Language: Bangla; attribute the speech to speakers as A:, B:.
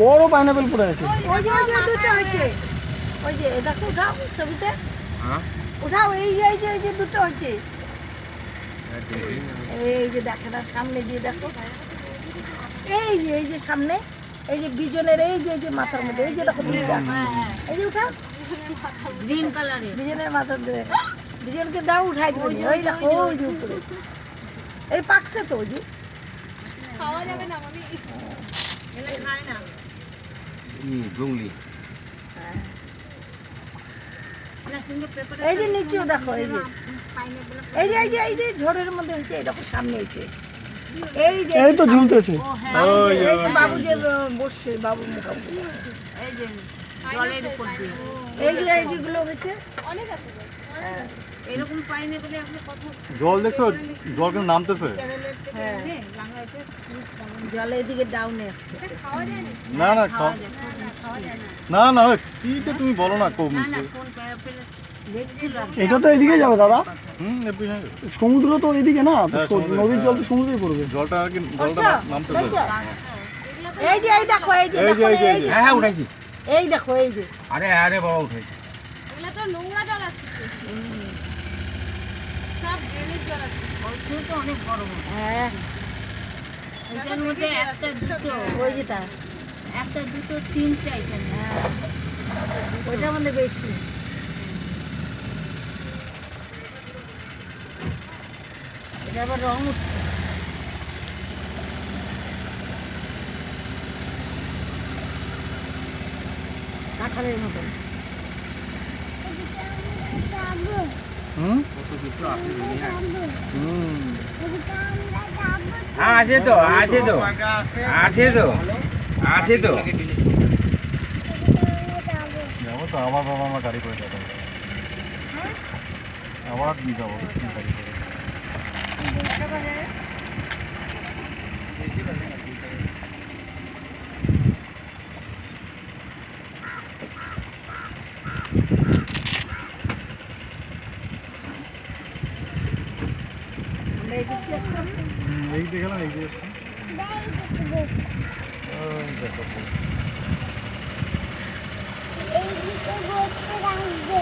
A: বড় পাইনাপেল পড়ে আছে।
B: ওই যে দুটো হয়েছে, ওই যে দেখো, উঠাও ছবিতে, উঠাও, এই যে দুটো হয়েছে, এই যে দেখে না, সামনে দিয়ে দেখো, এই যে সামনে, এই যে বিজনের এই যে মাথার মধ্যে, এই যে দেখো দুইটা, এই যে উঠাও,
C: গ্রিন কালারের
B: বিজনের মাথার দিয়ে, বিজনকে দাও, উঠাই দিবি, ওই দেখো ওই যে উপরে, এই পাকছে তো, ওই যে
D: খাওয়া যাবে না মামি,
C: এলে খায় না।
E: জঙ্গলি
C: না সঙ্গে পেপার
B: এই যে নিচেও দেখো, এই যে ঝড়ের মধ্যে হয়েছে, এই দেখো সামনে হয়েছে, এই যে
A: এই তো ঝুলতেছে।
B: এই যে বাবু যে বসছে, বাবু মোটামুটি,
C: এই যে জলের উপর দিয়ে
B: এই যেগুলো হয়েছে,
D: অনেক আছে তো।
C: এরকম পাইনি বলে আপনি কত
E: জল দেখছো, জল কিন্তু নামতেছে।
C: কেরলের থেকে এনে লাগাইছে,
B: জলে এদিকে ডাউনে আসতেছে।
D: খাওয়া যায় না,
E: না না
C: খাওয়া যায়, খাওয়া যায়
E: না
C: না।
E: না কি যে তুমি বলো না কম
C: না না কোন পেলে দেখছিল আর কি।
A: এটা তো এদিকে যাবে দাদা,
E: এপিনে
A: সমুদ্র তো এদিকে না, তো
E: হ্যাঁ, সমুদ্রে,
A: নদীর জল তো
E: হ্যাঁ।
A: সমুদ্রেই পড়বে।
E: জলটা আর কি
B: বুঝছো?
E: জলটা নামতেছে।
B: বুঝছো?
D: এগুলো তো
B: এই যে এই দেখো, এই যে
E: এই যে,
B: দেখো,
E: এই যে,
B: এই যে
F: হ্যাঁ উঠাইছি।
B: এই দেখো, এই যে
F: আরে আরে বাবা উঠাইছি।
D: এগুলো তো নোংরা জল আসতেছে, সব ড্রেনের জল আসতেছে।
C: ওই ছোট অনেক বড় বড়।
B: হ্যাঁ,
C: এটার মধ্যে একটা দুটো,
B: ওই যেটা,
C: একটা দুটো তিনটে আইটেম।
B: হ্যাঁ ওইটার মধ্যে বেশি। এটা আবার রং উঠছে, কাঁঠালের মতন।
E: হুম
F: আছে তো আছে তো আছে তো আছে তো।
E: যাবো তো, আবার বাবা আমার গাড়ি করে যাবো, আবার যাবো গাড়ি করে।
B: আমরা এদিক দিয়ে আসলাম,
E: এই দিকে গেলাম, এই দিকে আসলাম। ওই দেখো
G: এইদিকে বসে রাখবে।